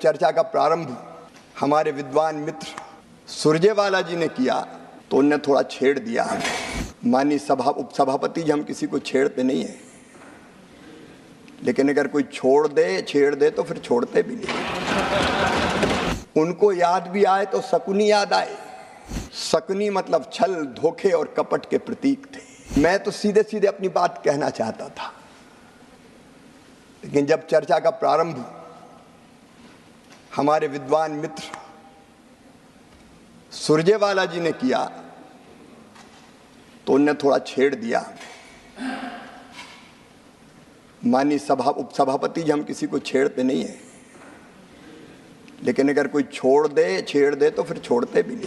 चर्चा का प्रारंभ हमारे विद्वान मित्र सुरजेवाला जी ने किया तो उनने थोड़ा छेड़ दिया हमें। माननीय उपसभापति जी, हम किसी को छेड़ते नहीं हैं, लेकिन अगर कोई छेड़ दे तो फिर छोड़ते भी नहीं। उनको याद भी आए तो शकुनी याद आए। शकुनी मतलब छल, धोखे और कपट के प्रतीक थे। मैं तो सीधे सीधे अपनी बात कहना चाहता था, लेकिन जब चर्चा का प्रारंभ हमारे विद्वान मित्र सुरजेवाला जी ने किया तो उनने थोड़ा छेड़ दिया। माननीय उपसभापति जी, हम किसी को छेड़ते नहीं हैं, लेकिन अगर कोई छेड़ दे तो फिर छोड़ते भी नहीं।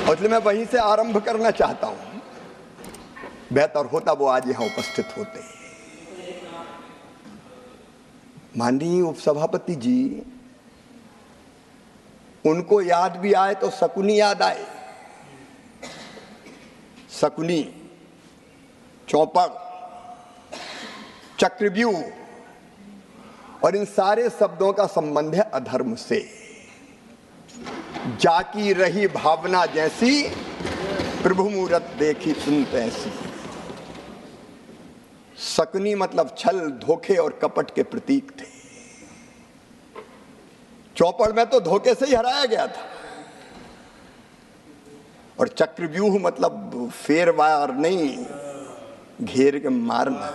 और इसलिए मैं वहीं से आरंभ करना चाहता हूं। बेहतर होता वो आज यहां उपस्थित होते। माननीय उपसभापति जी, उनको याद भी आए तो शकुनी याद आए। शकुनी, चौपड़, चक्रव्यूह और इन सारे शब्दों का संबंध है अधर्म से। जाकी रही भावना जैसी, प्रभु मूरत देखी सुनते ऐसी। शकुनी मतलब छल, धोखे और कपट के प्रतीक थे। चौपड़ में तो धोखे से ही हराया गया था। और चक्रव्यूह मतलब फेरवार नहीं, घेर के मारना।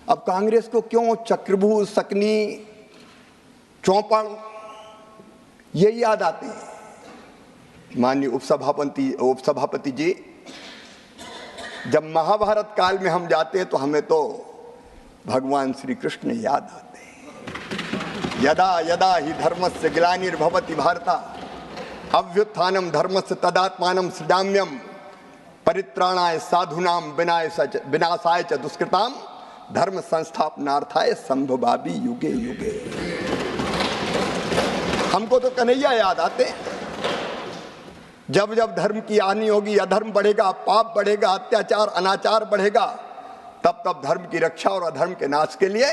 अब कांग्रेस को क्यों चक्रव्यूह, शकुनी, चौपड़ ये याद आते हैं? माननीय उपसभापति जी, जब महाभारत काल में हम जाते हैं तो हमें तो भगवान श्री कृष्ण याद आते हैं। यदा यदा ही धर्मस्य ग्लानिर्भवति भारत अभ्युत्थानम धर्मस्य तदात्मानं सृजाम्यहम् परित्राणाय साधूनां विनाशाय च दुष्कृतां धर्म संस्थापनार्थाय संभवामि युगे युगे। हमको तो कन्हैया याद आते हैं। जब जब धर्म की हानि होगी, अधर्म बढ़ेगा, पाप बढ़ेगा, अत्याचार अनाचार बढ़ेगा, तब तब धर्म की रक्षा और अधर्म के नाश के लिए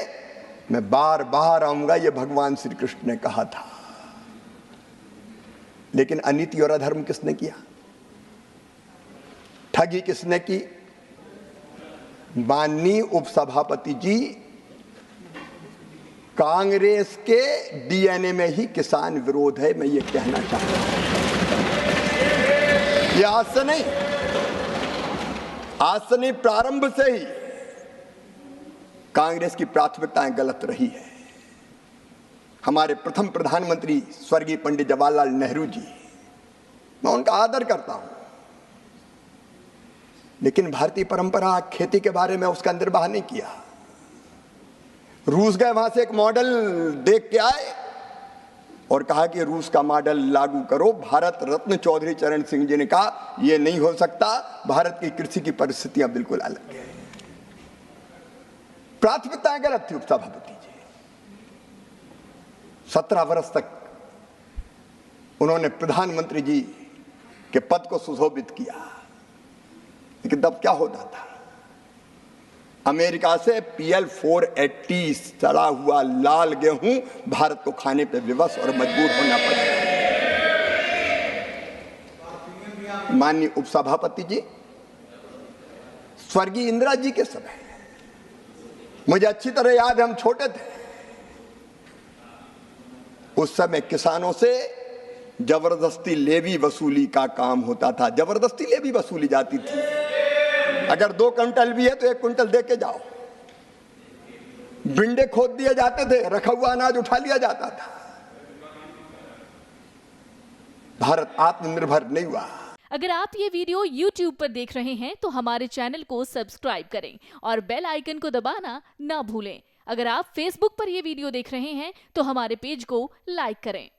मैं बार बार आऊंगा, ये भगवान श्री कृष्ण ने कहा था। लेकिन अनीति और अधर्म किसने किया? ठगी किसने की? माननीय उपसभापति जी, कांग्रेस के डीएनए में ही किसान विरोध है, मैं ये कहना चाहता हूं। ये आज से नहीं, प्रारंभ से ही कांग्रेस की प्राथमिकताएं गलत रही है। हमारे प्रथम प्रधानमंत्री स्वर्गीय पंडित जवाहरलाल नेहरू जी, मैं उनका आदर करता हूं, लेकिन भारतीय परंपरा खेती के बारे में उसका निर्वाह नहीं किया। रूस गए, वहां से एक मॉडल देख के आए और कहा कि रूस का मॉडल लागू करो। भारत रत्न चौधरी चरण सिंह जी ने कहा यह नहीं हो सकता, भारत की कृषि की परिस्थितियां बिल्कुल अलग है। प्राथमिकताएं गलत थी उपसभापति जी। 17 वर्ष तक उन्होंने प्रधानमंत्री जी के पद को सुशोभित किया, लेकिन तब क्या होता था? अमेरिका से PL 480 सड़ा हुआ लाल गेहूं भारत को खाने पे विवश और मजबूर होना पड़ा। माननीय उपसभापति जी, स्वर्गीय इंदिरा जी के समय, मुझे अच्छी तरह याद है, हम छोटे थे, उस समय किसानों से जबरदस्ती लेवी वसूली का काम होता था। जबरदस्ती लेवी वसूली जाती थी। अगर 2 क्विंटल भी है तो 1 क्विंटल दे के जाओ। बिंडे खोद दिए जाते थे, रखा हुआ अनाज उठा लिया जाता था। भारत आत्मनिर्भर नहीं हुआ। अगर आप ये वीडियो YouTube पर देख रहे हैं तो हमारे चैनल को सब्सक्राइब करें और बेल आइकन को दबाना ना भूलें। अगर आप Facebook पर ये वीडियो देख रहे हैं तो हमारे पेज को लाइक करें।